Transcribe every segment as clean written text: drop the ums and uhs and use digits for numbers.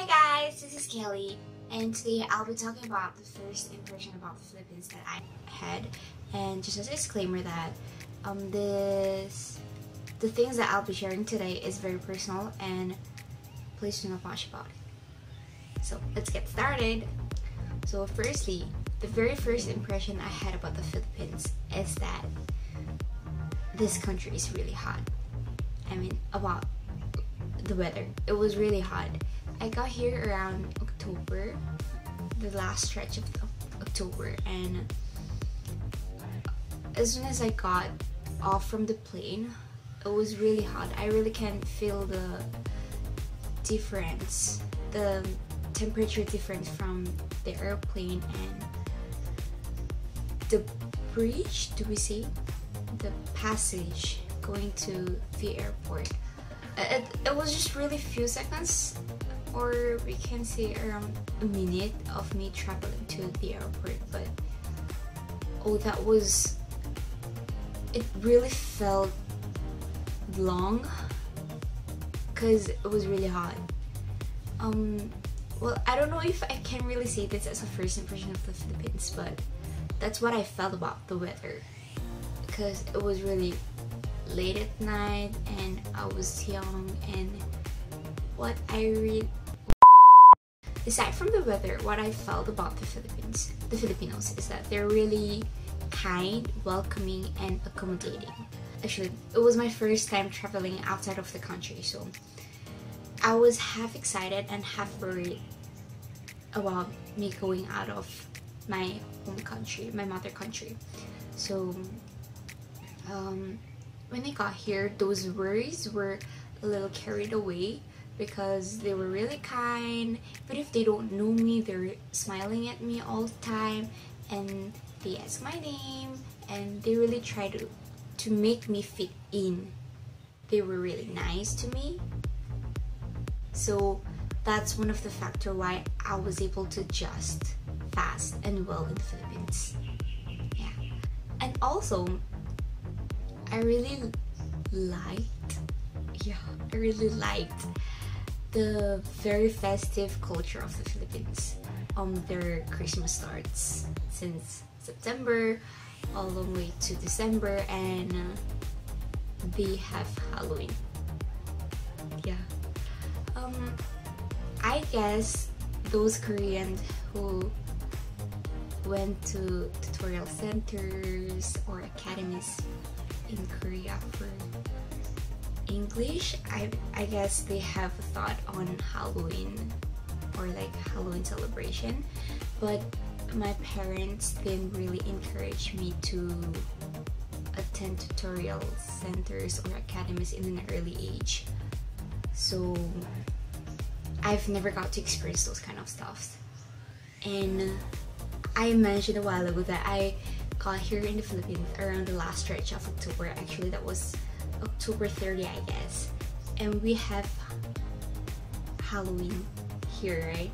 guys, this is Kelly, and today I'll be talking about the first impression about the Philippines that I had. And just as a disclaimer that the things that I'll be sharing today is very personal, and please do not watch about it. So let's get started. So firstly, the very first impression I had about the Philippines is that this country is really hot. I mean, about the weather. It was really hot. I got here around October, the last stretch of October, and as soon as I got off from the plane, it was really hot. I really can feel the difference, the temperature difference from the airplane and the bridge, do we see? The passage going to the airport. It was just really few seconds, or we can say around a minute of me traveling to the airport, but oh, it really felt long because it was really hot. Well, I don't know if I can really say this as a first impression of the Philippines, but that's what I felt about the weather, because it was really late at night and I was young, and aside from the weather, what I felt about the Filipinos is that they're really kind, welcoming, and accommodating. Actually, it was my first time traveling outside of the country, so I was half excited and half worried about me going out of my home country, my mother country. So when I got here, those worries were a little carried away because they were really kind. Even if they don't know me, they're smiling at me all the time, and they ask my name, and they really try to make me fit in. They were really nice to me. So that's one of the factors why I was able to adjust fast and well in the Philippines. Yeah. And also, I really liked the very festive culture of the Philippines. Their Christmas starts since September all the way to December, and they have Halloween. Yeah. I guess those Koreans who went to tutorial centers or academies in Korea for English, I guess they have a thought on Halloween or like Halloween celebration, but my parents didn't really encourage me to attend tutorial centers or academies in an early age, so I've never got to experience those kind of stuff. And I mentioned a while ago that I got here in the Philippines around the last stretch of October. Actually, that was October 30, I guess, and we have Halloween here, right?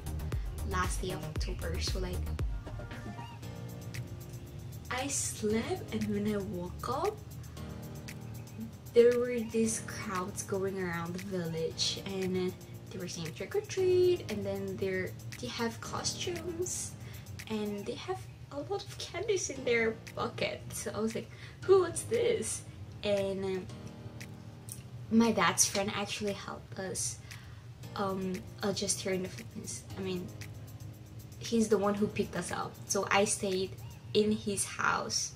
Last day of October. So like, I slept, and when I woke up, there were these crowds going around the village, and they were saying trick or treat, and then they have costumes, and they have a lot of candies in their bucket. So I was like, what's this? And my dad's friend actually helped us adjust here in the Philippines. I mean, he's the one who picked us up, so I stayed in his house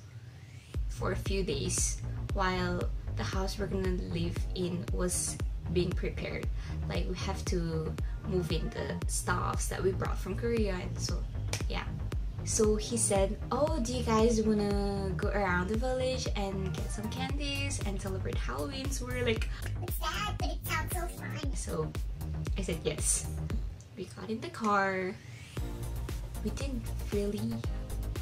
for a few days while the house we're gonna live in was being prepared. Like, we have to move in the stuffs that we brought from Korea, and so yeah. So he said, oh, do you guys wanna go around the village and get some candies and celebrate Halloween? So we're like, what's that? But it sounds so fun. So I said yes. We got in the car. We didn't really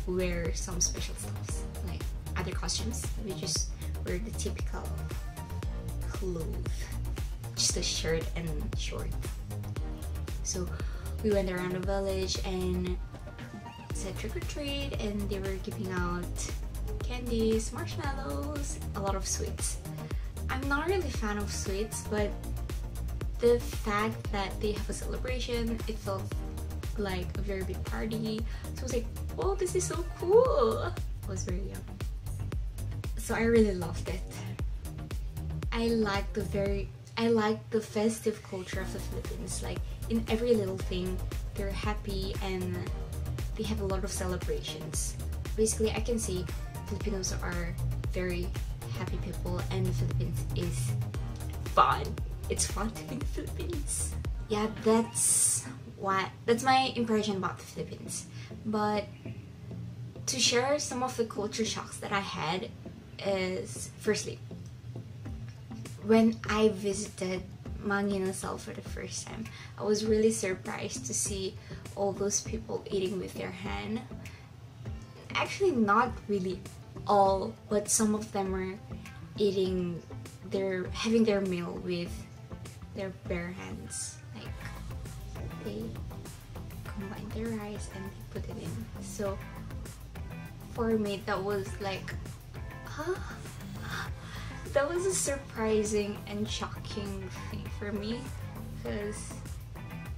wear some special stuff like other costumes. We just wear the typical clothes, just a shirt and shorts. So we went around the village and said trick or treat, and they were giving out candies, marshmallows, a lot of sweets. I'm not really a fan of sweets, but the fact that they have a celebration, it felt like a very big party. So I was like, oh, this is so cool. I was very young, so I really loved it. I like the festive culture of the Philippines. Like in every little thing, they're happy and they have a lot of celebrations. Basically, I can say Filipinos are very happy people, and the Philippines is fun. It's fun to be in the Philippines. Yeah, that's my impression about the Philippines. But to share some of the culture shocks that I had is, firstly, when I visited Mang Inasal for the first time, I was really surprised to see all those people eating with their hand. Actually, not really all, but some of them are having their meal with their bare hands. Like they combine their rice and they put it in. So for me, that was like, huh? That was a surprising and shocking thing for me, because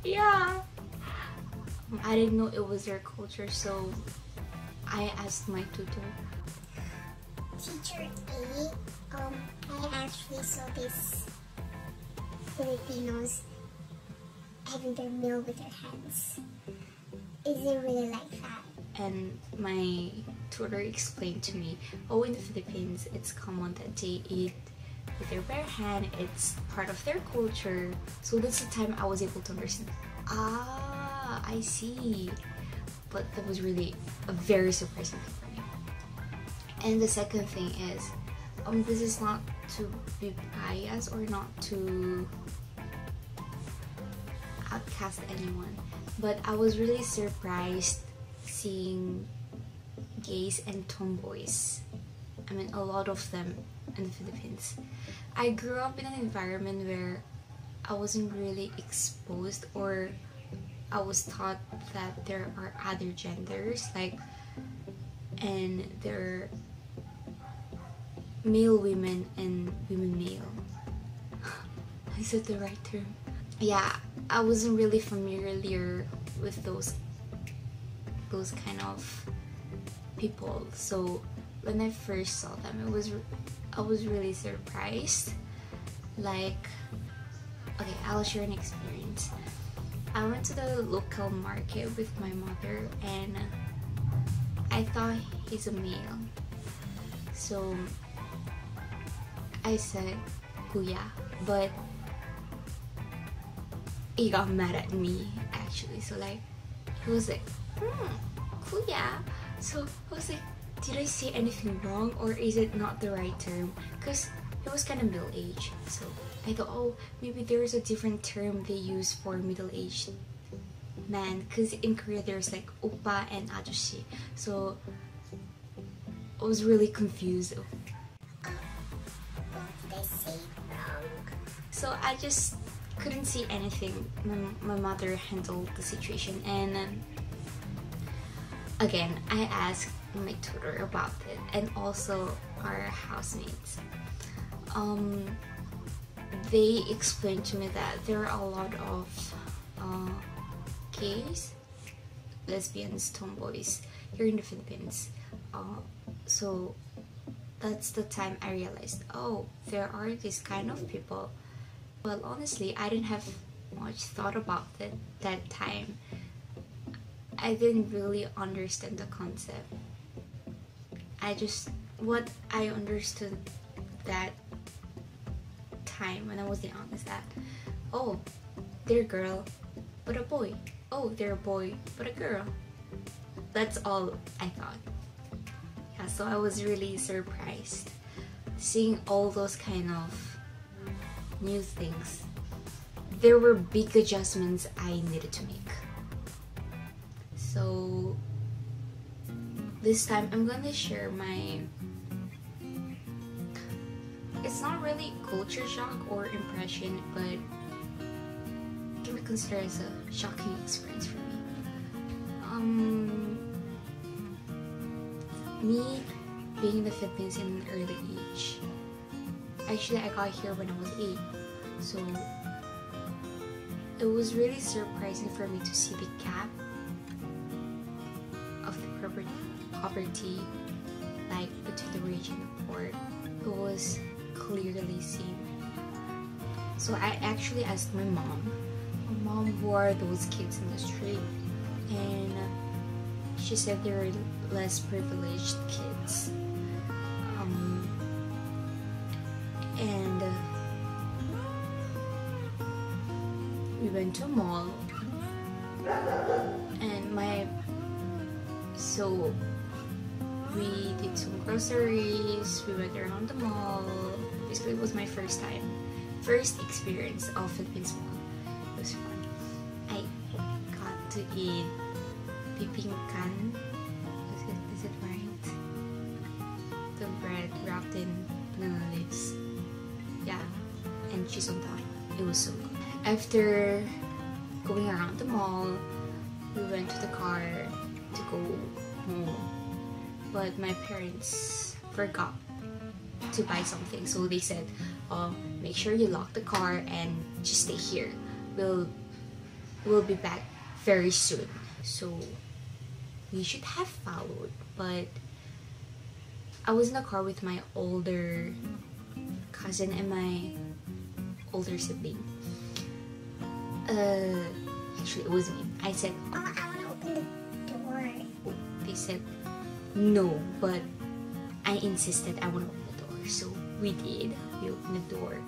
yeah, I didn't know it was their culture, so I asked my tutor. Teacher A, I actually saw these Filipinos having their meal with their hands. Is it really like that? And my tutor explained to me, oh, in the Philippines, it's common that they eat with their bare hand. It's part of their culture. So that's the time I was able to understand. Ah, I see. But that was really a very surprising thing for me. And the second thing is, this is not to be biased or not to outcast anyone, but I was really surprised seeing gays and tomboys. I mean, a lot of them in the Philippines. I grew up in an environment where I wasn't really exposed, or I was taught that there are other genders, like, and there are male women and women male. Is that the right term? Yeah, I wasn't really familiar with those kind of people. So when I first saw them, I was really surprised. Like, okay, I'll share an experience. I went to the local market with my mother, and I thought he's a male. So I said kuya, but he got mad at me actually. So like, he was like, kuya. So I was like, did I say anything wrong, or is it not the right term? Because he was kind of middle-aged. So I thought, oh, maybe there is a different term they use for middle-aged man, because in Korea there's like oppa and ajushi. So I was really confused. So I just couldn't see anything. My mother handled the situation, and again, I asked my tutor about it, and also our housemates. They explained to me that there are a lot of gays, lesbians, tomboys here in the Philippines. So that's the time I realized, oh, there are these kind of people. Well, honestly, I didn't have much thought about it that time. I didn't really understand the concept. What I understood that time when I was young is that, oh, they're a girl, but a boy. Oh, they're a boy, but a girl. That's all I thought. Yeah, so I was really surprised seeing all those kind of new things. There were big adjustments I needed to make. So this time I'm gonna share my, it's not really culture shock or impression, but can be considered as a shocking experience for me. Me being in the Philippines in an early age. Actually, I got here when I was 8. So it was really surprising for me to see the gap of the poverty, like between the rich and the poor. It was clearly seen. So I actually asked my mom. My mom who are those kids in the street, and she said they were less privileged kids. And we went to a mall, and so we did some groceries, we went around the mall. Basically, it was my first experience of Philippines mall. It was fun. I got to eat pipingkan. Is it right? The bread wrapped in banana leaves. Yeah, and cheese on top. It was so good. After going around the mall, we went to the car to go home. But my parents forgot to buy something, so they said, make sure you lock the car and just stay here. We'll be back very soon. So we should have followed, but I was in the car with my older cousin and my older sibling. Actually, it was me. I said, I want to open the door. They said no, but I insisted I want to open the door. So we did. We opened the door,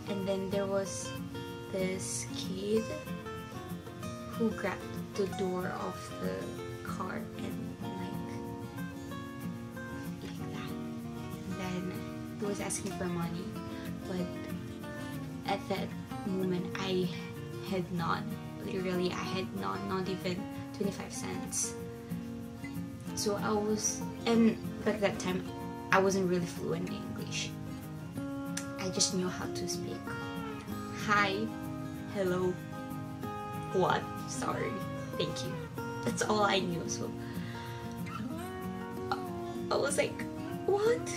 and then there was this kid who grabbed the door of the car and like that. And then he was asking for money, but at that moment I had none. Literally, I had none, not even 25 cents. So and back that time, I wasn't really fluent in English. I just knew how to speak. Hi, hello, what, sorry, thank you. That's all I knew. So I was like, what,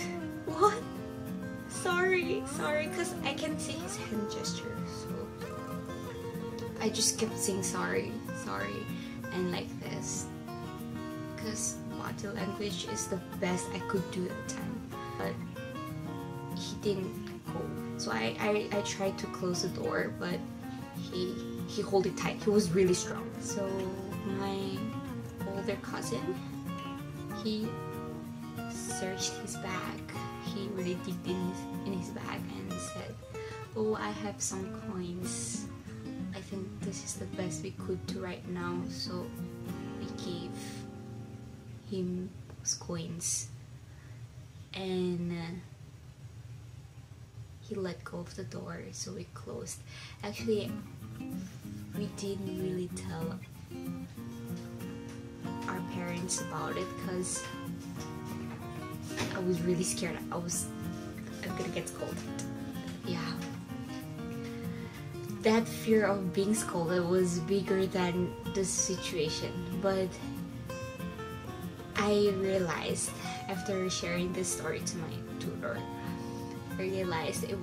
sorry, because I can see his hand gesture. So I just kept saying sorry, and like this, because body language is the best I could do at the time. But he didn't go, so I tried to close the door, but he held it tight. He was really strong. So my older cousin, he searched his bag. He really digged in his bag and said, oh, I have some coins. I think this is the best we could do right now. So we gave him those coins, and he let go of the door, so we closed. Actually, we didn't really tell our parents about it because I was really scared. I'm gonna get scolded. Yeah. That fear of being scolded was bigger than the situation, but I realized after sharing this story to my tutor, I realized it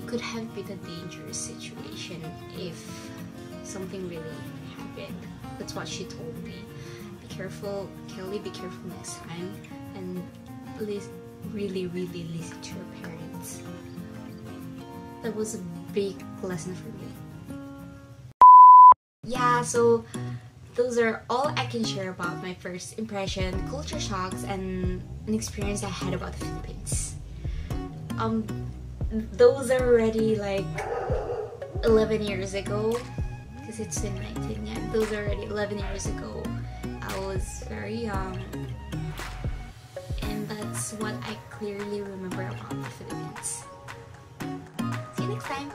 could have been a dangerous situation if something really happened. That's what she told me. Be careful, Kelly, be careful next time, and please really listen to your parents. That was a big lesson for me. Yeah, so those are all I can share about my first impression, culture shocks, and an experience I had about the Philippines. Those are already like 11 years ago, because it's 2019. Yeah, those are already 11 years ago. I was very young, and that's what I clearly remember about the Philippines. See you next time.